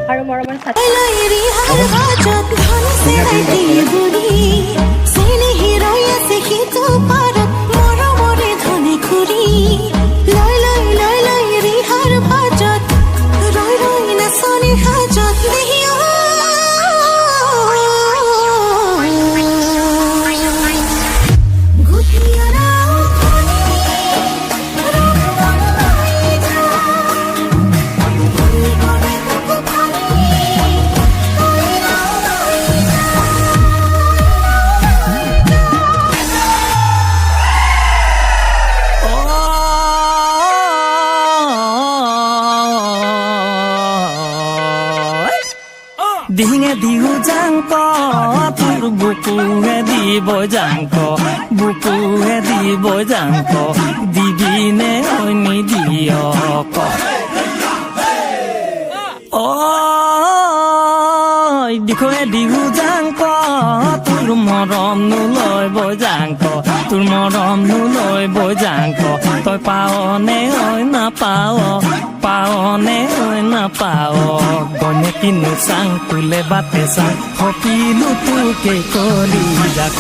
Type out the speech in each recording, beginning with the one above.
আৰু মৰমৰ সাথী দিঙে দিও জাংক তোর বুকুহে দিব জাংক বুকুহে দিব জাংক দিবিনে অনি দিয়ক দিখে দিও জাংক তোর মরম নুলয় বজাংক তোর মরম নুলয় বজাংক তই পাওনে ঐ নাপাও পাওনে ঐ নাপাও গনে কিনু চাং তুলে বাটে চাং সপিলো তোকে কলি যাক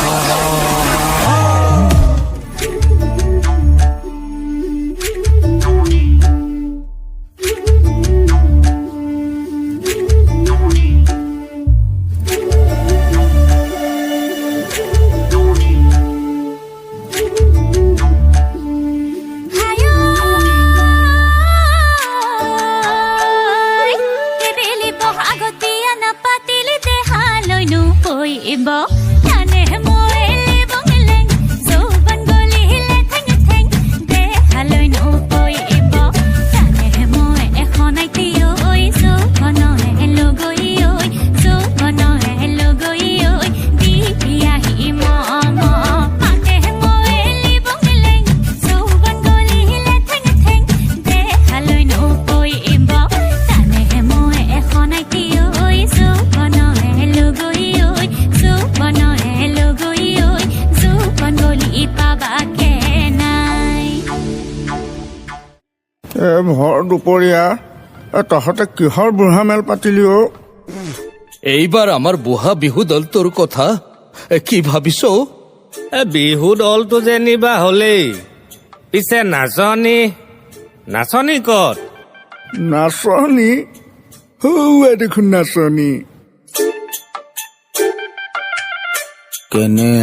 ভৰ দুপৰীয়া তহঁতে কিহৰ বুঢ়া মেল পাতিলি অ এইবাৰ আমাৰ বুঢ়া বিহু দলটোৰ কথা কি ভাবিছ বিহু দলটো যেনিবা হলেই পিছে নাচনী কত নাচনী হৌৱা দেখোন নাচনী কেনে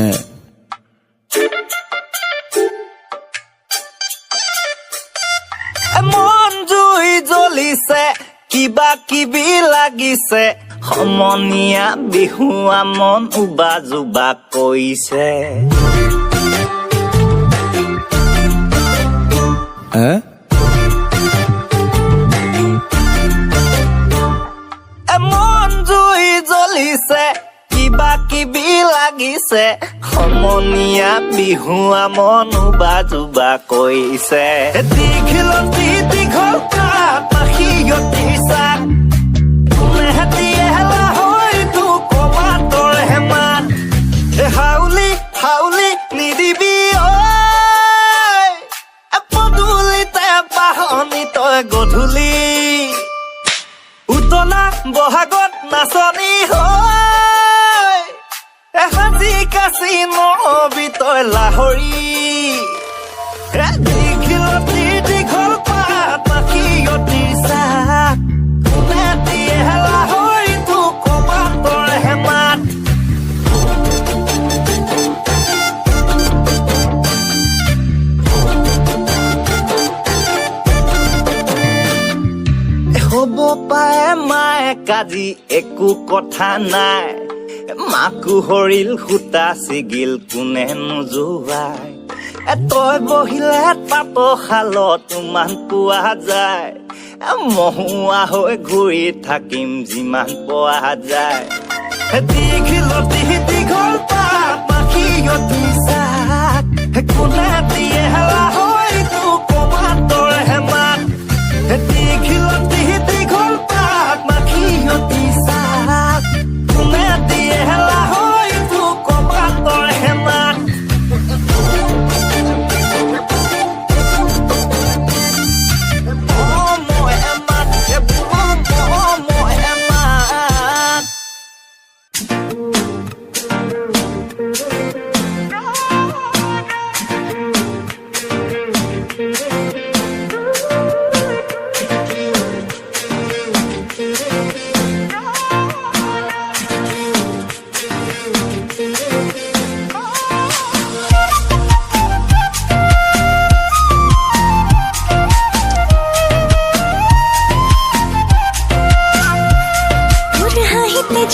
মন জুই জ্বলিছে কিবা কিবি লাগিছে সমনীয়া বিহুৱা মন উবা জুবা কৈছে মন জুই জ্বলিছে কিবা কিবি লাগিছে সমনীয়া বিহুৱা মন উবা জুবা কৈছে দীঘলতি দীঘল পাখিয়তি চাক মেহেতি এহেলা হয়তো কমাতৰ হেমান হাউলি হাউলি নিদিবি ঐ পদূলিতে বাহনি তই গধূলি উতলা বহাগত নাচনি হয় এসাজি কাচি নহবি তই লাহৰি দীঘলতি দীঘল পাখিয়তি চাক মেহেতি এহেলা হয়তো কমাতৰ হেমান হ'ব পায় মায়ে কাজি একো কথা নাই মাকো হৰিল সূতা ছিগিল কোনে নোজোৱাই তই বহিলে তাঁতৰ শালত তোমাৰ পোৱা যায় মহুৱা হৈ ঘূৰি থাকিম যিমান পোৱা যায় দীঘলতি দীঘল পাত মাখিয়তী চাক কোনে দিয়ে হেলা হৈ তোক কমাতৰ হেমাত দীঘলতি দীঘল পাত মাখিয়তী চাক কোনে দিয়ে হেলা হৈ তোক কমাতৰ হেমাত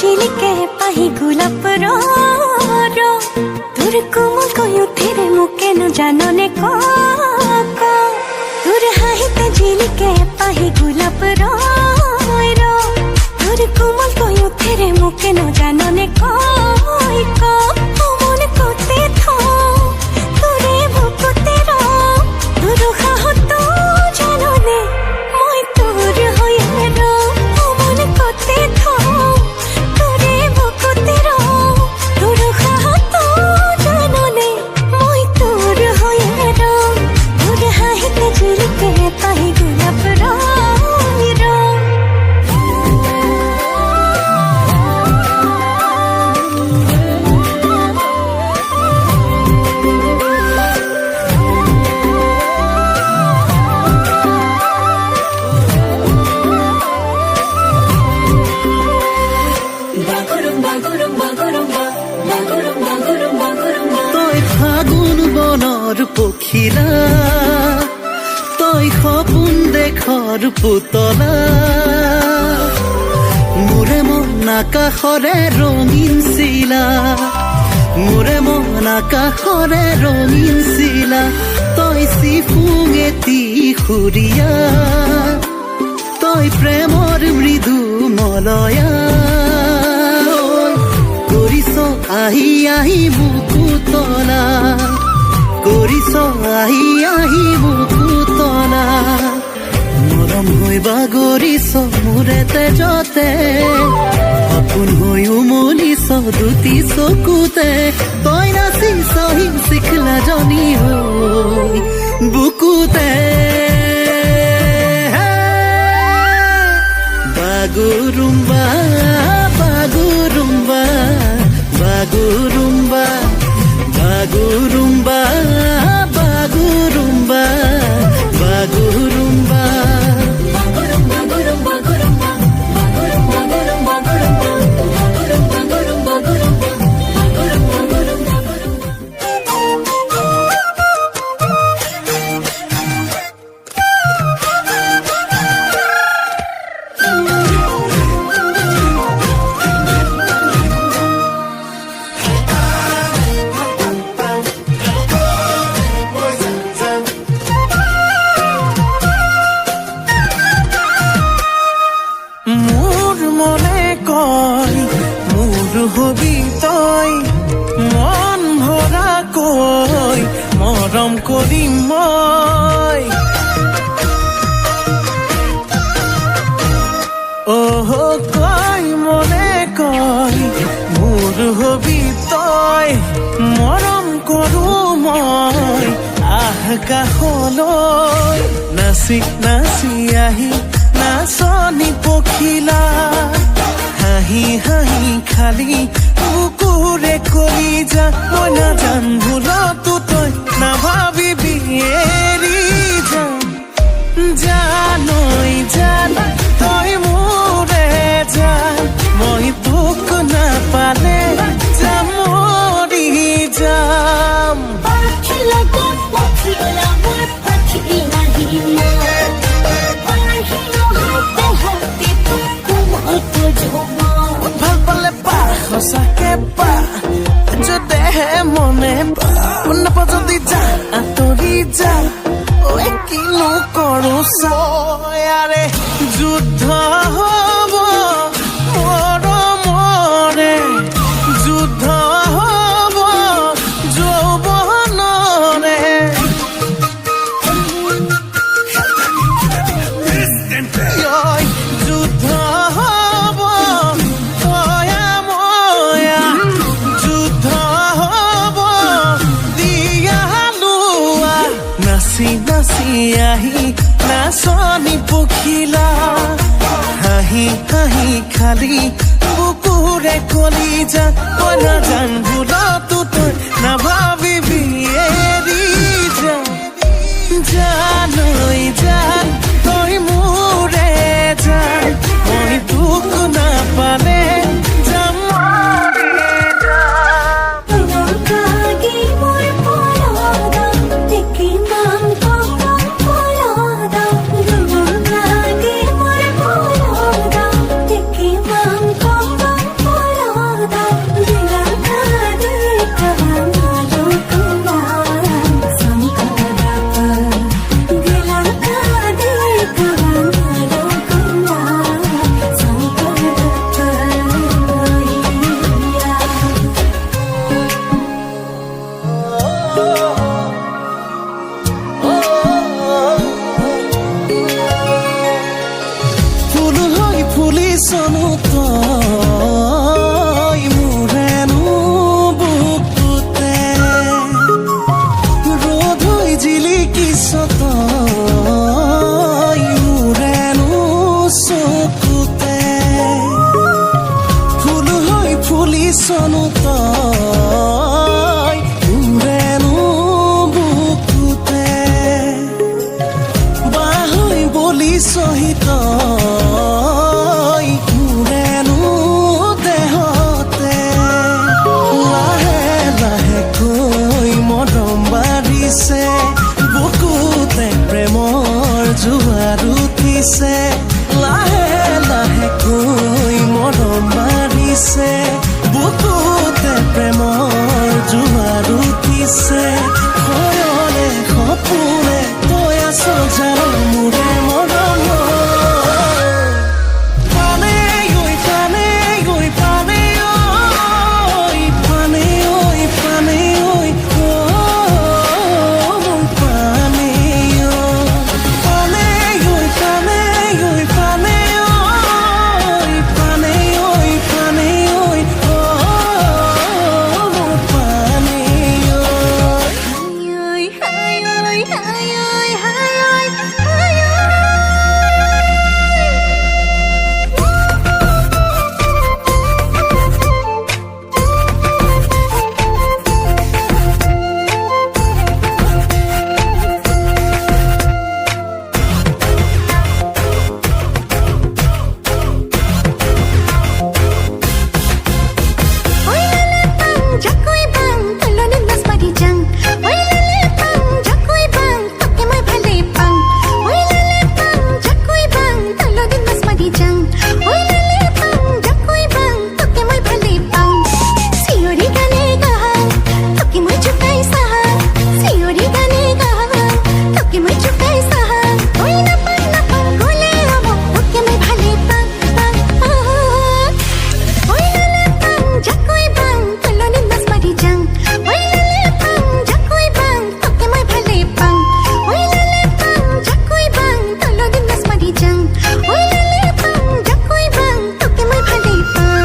झिलिके पाही गुलाब रो तुर कोमल कयो तेरे मुके न जानने को तुर हाहिते झिलिके पाही गुलाब रो तुर कोमल कयो तेरे मुके न जानने को मन कोते थो तुरे भुकुते रो तुर खाहो तो जानने मोय तुर होये रो मन कोते थो পখিলা তই সপোন দেশৰ পুতলা মোৰে মন আকাশৰে ৰঙীন চিলা মোৰে মন আকাশৰে ৰঙীন চিলা তই চিফুং এটি সুৰীয়া তই প্ৰেমৰ মৃদু মলয়া কৰিছ আহি আহি বুকুতলা কৰিছ আহি আহি বুকুতলা মৰম হৈ বাগৰিছ মোৰে তেজতে সপোন হৈ উমলিছ দুটি চকুতে তই নাচিছ শিখলা জনী হৈ বুকুতে Bagurumba Bagurumba Bagurumba Bagurumba, bagurumba, bagurumba. Hobby তই মন ভৰা কৈ মৰম কৰিম মই কয় মনে কয় মোৰ হবি তই মৰম কৰো মই আহ কাষলৈ নাচি নাচি আহি নাচনি পখিলা হাঁহি হাঁহি খালি বুকুৰে কৰি যা মই নাজান ভুলতো তই নাভাবিবি এৰি যাম জানৈ জান তই মোৰে জান মই তোক নাপালে যাম মৰি যাম ভাল পালে পা সঁচাকে পা যদি মনে নাপা যদি যা আঁতৰি যা ঐ কিনো কৰো চাৰে যুদ্ধ হব মৰমৰে যুদ্ধ হব যৌৱনৰে যুদ্ধ হব তয়া ময়া যুদ্ধ হব দিয়া লোৱা নাচি নাচি আহি নাচনি পখিলা হাঁহি হাঁহি খালি বুকুৰে কলিজা মই নাজান ভুলতো তই নাভাবিবি এৰি যা জানৈ জান তই মোৰে জান মই তোক নাপালে যাম কাগে মোৰ পৰাদা দেখি মান পৰাদা কাগে মোৰ পৰাদা দেখি মান পৰাদা দিলা কাগে কহানা লোকনা সংকদা দিলা কাগে কহানা লোকনা সংকদা ফুল হৈ ফুলিছনো তই মোৰেনো বুকুতে ৰ'দ হৈ জিলিকিছ তই মোৰেনো চকুতে ফুল হৈ ফুলিছনো তই মোৰেনো বুকুতে বাহৈ বলি সহিত মোৰেনো দেহতে লাহে লাহে কৈ মৰম বাঢ়িছে বুকুতে প্ৰেমৰ জোৱাৰ উঠিছে লাহে লাহে কৈ মৰম বাঢ়িছে বুকুতে প্ৰেমৰ জোৱাৰ উঠিছে খয়ৰে সপোনে তই আছ জানো মোৰে মৰম পানে ঐ পানে ঐ পানে ঐ পানে ঐ পানে ঐ মোৰ পানে ঐ পানে ঐ পানে ঐ পানে ঐ পানে ঐ পানে ঐ মোৰ পানে Jakoy bang, talonin mas madijang. Oy lale pang, jakoy bang, toke moy bhale pang. Oy lale pang, jakoy bang, talonin mas madijang. Oy lale pang, jakoy bang, toke moy bhale pang. Siori gane gaha, toke moy chukai saha. Siori gane gaha, toke moy chukai saha. Oy napang gole amo, toke moy bhale pang pang. Oy lale pang, jakoy bang, talonin mas madijang. Oy lale pang, jakoy bang, toke moy bhale pang. Oy lale pang, jakoy bang, talonin mas madijang. Oy lale pang, jakoy bang, toke moy bhale pang.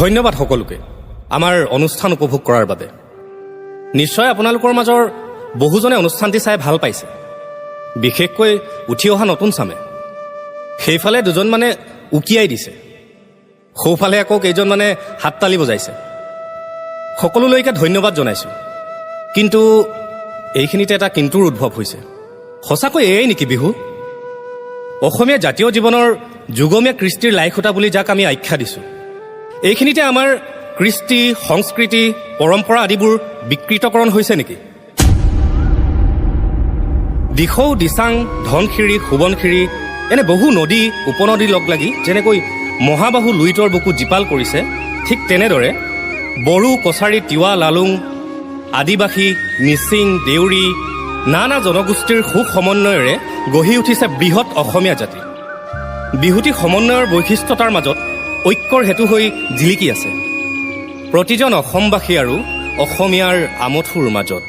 ধন্যবাদ সকলোকে আমাৰ অনুষ্ঠান উপভোগ কৰাৰ বাবে নিশ্চয় আপোনালোকৰ মাজৰ বহুজনে অনুষ্ঠানটি চাই ভাল পাইছে বিশেষকৈ উঠি অহা নতুন চামে সেইফালে দুজন মানে উকিয়াই দিছে সোঁফালে আকৌ কেইজন মানে হাততালি বজাইছে সকলোলৈকে ধন্যবাদ জনাইছো কিন্তু এইখিনিতে এটা কিন্তুৰ উদ্ভৱ হৈছে সঁচাকৈ এয়াই নেকি বিহু অসমীয়া জাতীয় জীৱনৰ যুগমীয়া কৃষ্টিৰ লাইখুটা বুলি যাক আমি আখ্যা দিছো এইখিনিতে আমাৰ কৃষ্টি সংস্কৃতি পৰম্পৰা আদিবোৰ বিকৃতকৰণ হৈছে নেকি? দিখৌ দিচাং ধনশিৰি সোৱণশিৰি এনে বহু নদী উপনদী লগ লাগি যেনেকৈ মহাবাহু লুইতৰ বুকু জীপাল কৰিছে, ঠিক তেনেদৰে বড়ো কছাৰী তিৱা লালুং আদিবাসী মিচিং দেউৰী নানা জনগোষ্ঠীৰ সুখ সমন্বয়েৰে গঢ়ি উঠিছে বৃহৎ অসমীয়া জাতি। বিহুটি সমন্বয়ৰ বৈশিষ্ট্যতাৰ মাজত ঐক্যৰ হেতু হৈ জিলিকি আছে প্ৰতিজন অসমবাসী আৰু অসমীয়াৰ আমঠুৰ মাজত।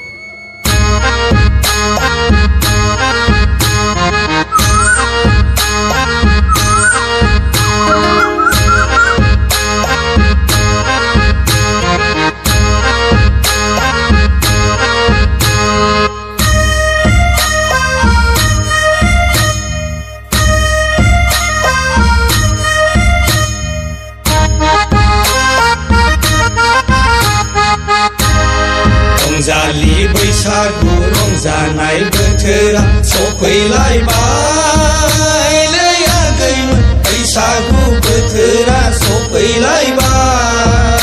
रंजालि बैसागु रंजानाय बोथोरा सफैलायबाय लै आगैमोन बैसागु बोथोरा सफैलायबाय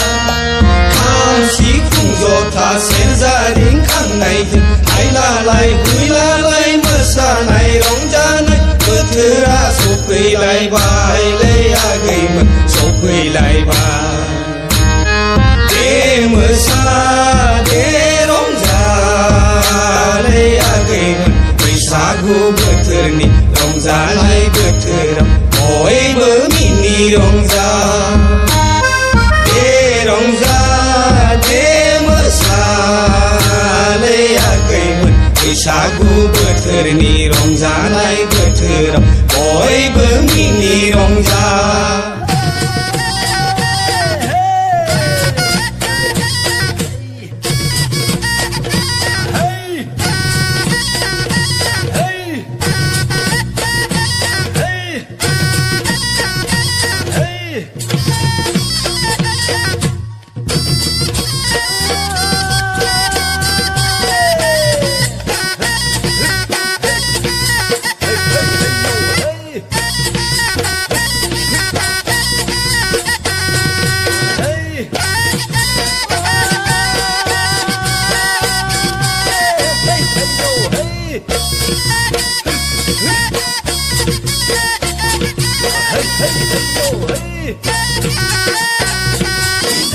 खाम सिफुं जथा सेरजा रिंखांनायजों हायलालाय हुइलालाय मोसानाय रंजानाय बोथोरा सफैलायबाय लै आगैमोन सफैलायबाय दे मोसा दे रंजालै आगैमोन बैसागु बोथोरनि रंजानाय बोथोराव बयबो मिनि रंजा दे रंजा दे मोसालै आगैमोन बैसागु बोथोरनि रंजानाय बोथोराव बयबो मिनि रंजा।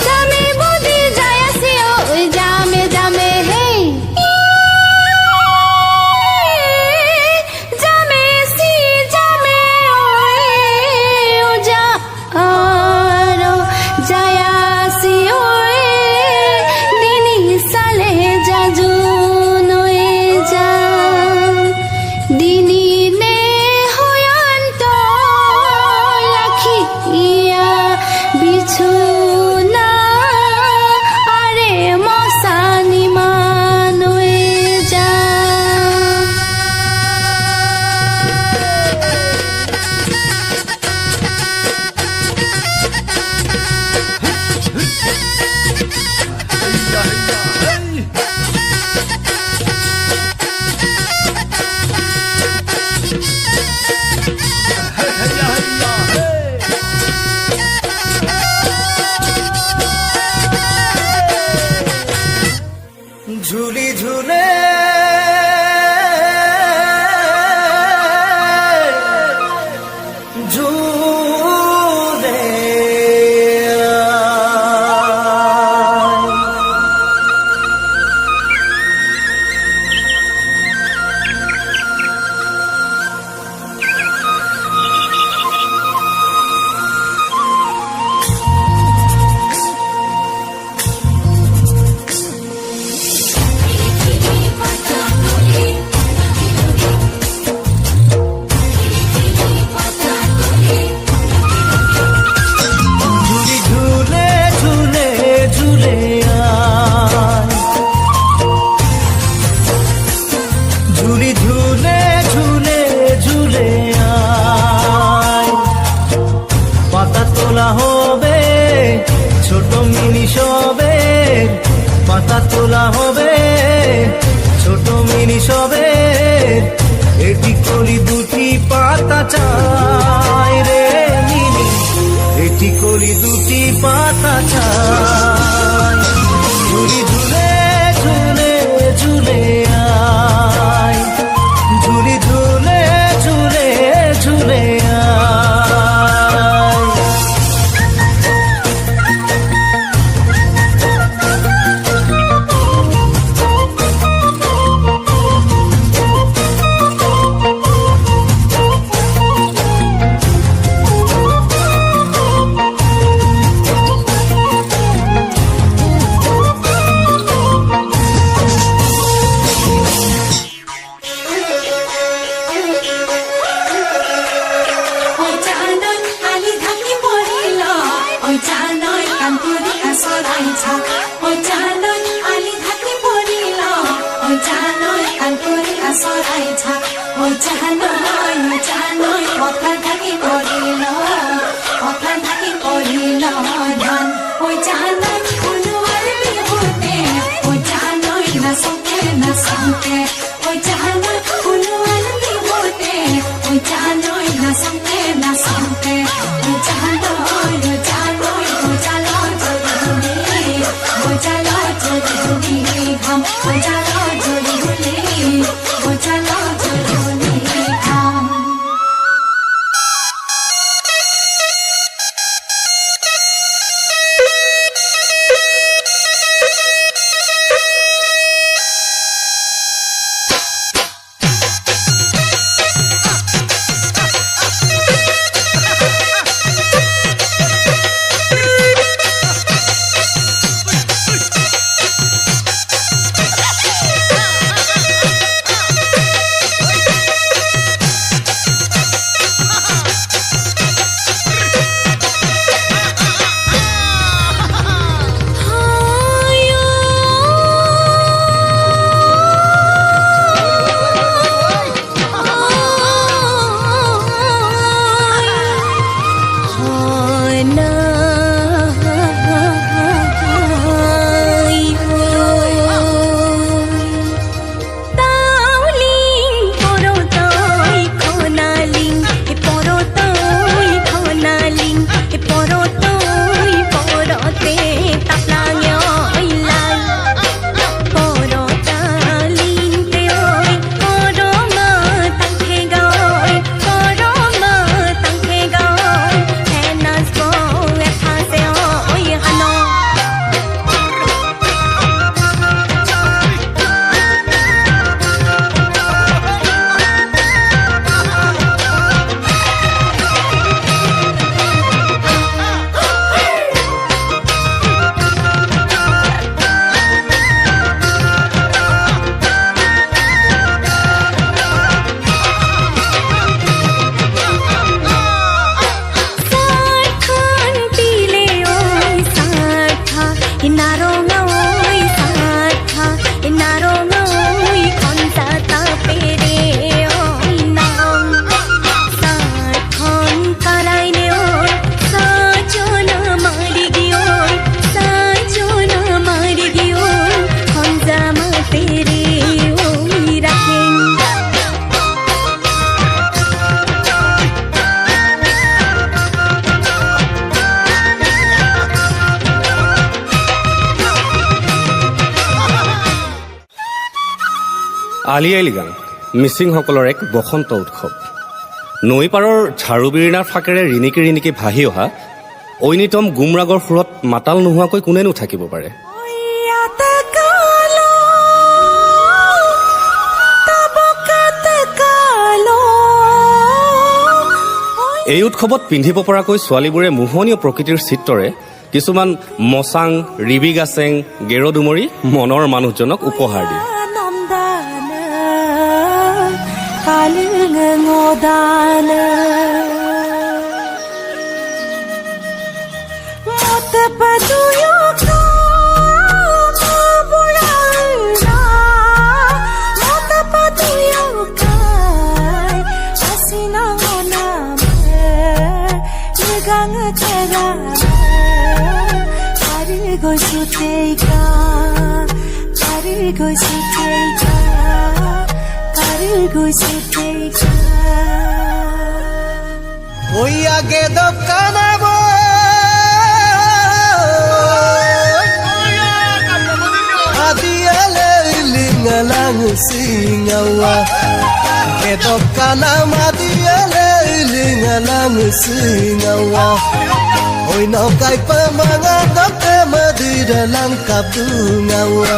জামে বদি যায় আছে ওই জামে জামে হে জামে সি জামে ওই ও যা আরো যায় আসি ওই দিনি সালে জাজু নয়ে যা দিনি নে হয়ান্ত লাখি ইয়া বিছুনা আরে মশানি মানুয়ে যা झूली झूले झूले নারঙাই সাথা নারঙাই খঞ্চা তাপেরে ওই নাম সাথন কারাইনে ওই সাজনা মারি গিয়োই সাজনা মারি গিয়োই খঞ্চা মাপেরে ওই রাখেন আলি আই লৃগাং মিচিংসকলৰ এক বসন্ত উৎসৱ নৈ পাৰৰ ঝাৰু বিৰিণাৰ ফাকেৰে ৰিণিকি ৰিণিকি ভাহি অহা ঐনিতম গুমৰাগৰ সুৰত মাতাল নোহোৱাকৈ কোনেনো থাকিব পাৰে এই উৎসৱত পিন্ধিব পৰাকৈ ছোৱালীবোৰে মোহনীয় প্ৰকৃতিৰ চিত্ৰৰে কিছুমান মচাং ৰিবি গাচেং গেৰডুমৰি মনৰ মানুহজনক উপহাৰ দিয়ে Oya que do canabo Adiale lingalang singawa Que do canam adiale lingalang singawa Oi no kai pamanga do ke madira lang kaptungawa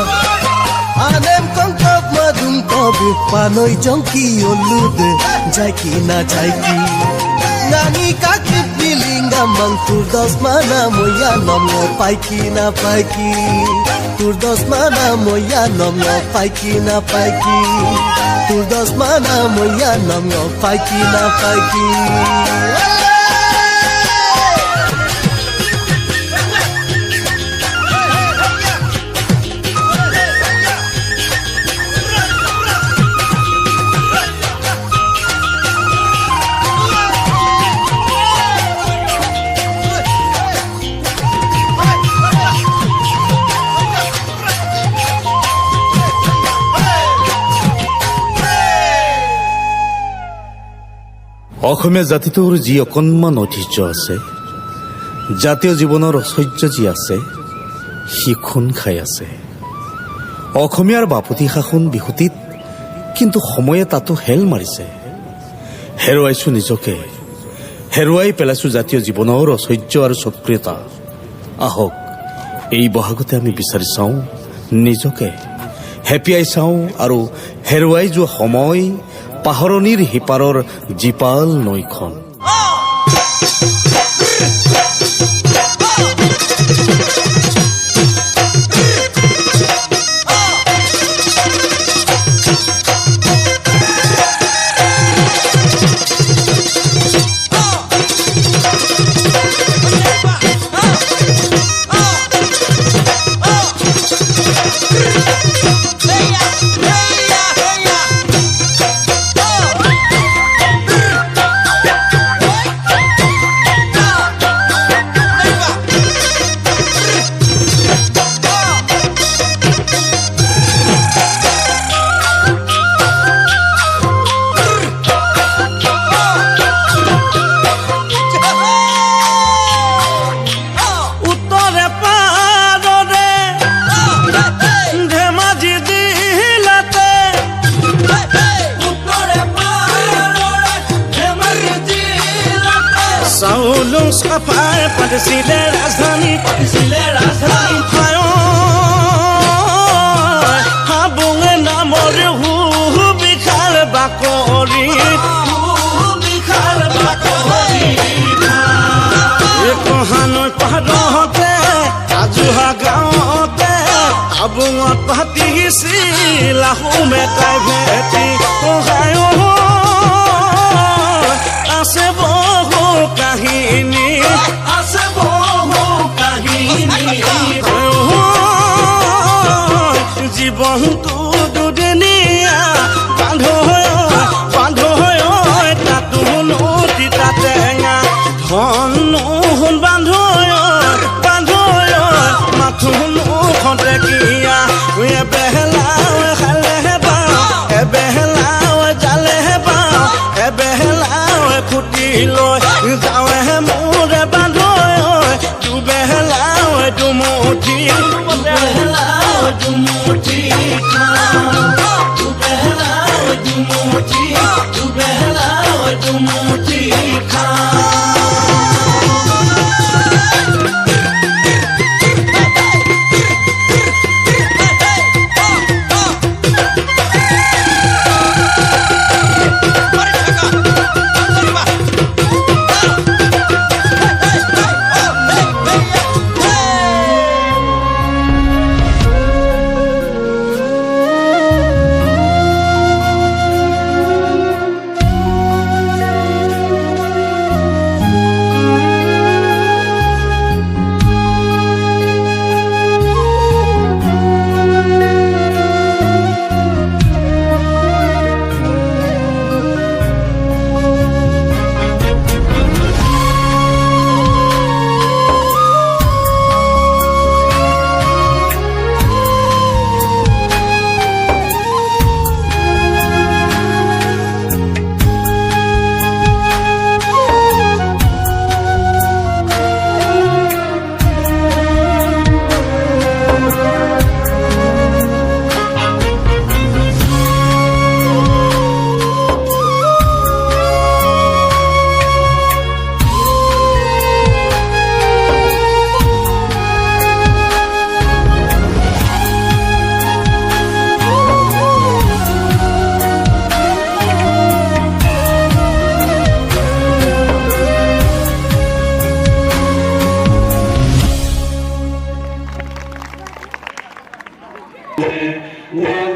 Anem kong kop madung kobi panoi jongki olude Jaiki na jaiki Nani kaki pilinga mang turdos mana moya nom no paiki na paiki Turdos mana moya nom no paiki na paiki Turdos mana moya nom no paiki na paiki অসমীয়া জাতিটোৰ যি অকণমান ঐতিহ্য আছে জাতীয় জীৱনৰ ঐশ্বৰ্য যি আছে সি খুন খাই আছে অসমীয়াৰ বাপতি শাসন বিহুতিত কিন্তু সময়ে তাতো হেল মাৰিছে হেৰুৱাইছো নিজকে হেৰুৱাই পেলাইছো জাতীয় জীৱনৰ ঐশ্বৰ্য আৰু সক্ৰিয়তা আহক এই বহাগতে আমি বিচাৰি চাওঁ নিজকে হেপিয়াই চাওঁ আৰু হেৰুৱাই যোৱা সময় পাহৰণিৰ হিপাৰৰ জীপাল নৈখন পাতিছিলে ৰাজধানী হাবুঙে নামৰ বিশাল বাকৰি কহানৈ পাহাৰতে ৰাজুহা গাঁৱতে হাবুঙত পাতিছিল আহোমে তাই ভেটি সহায় আছে বহু কাহিনী আছে বহু কাহিনী বন্ধু দুদিনীয়া বান্ধো তাতো নদী তাতেঙা ধন নুহুন বান্ধো মাথো নুখতে কিয়া এবেহেলাও খালেহে পাওঁ এবেহেলাও জালেহে পাওঁ এবেহেলাও খুটি লৈ যাওঁহে মোৰে বান্ধো দুবেহেলাও দুমুঠি দুবেহেলাও দুমুঠি দুবেহেলাও দুমুঠি দুবেহেলাও দুমুঠি One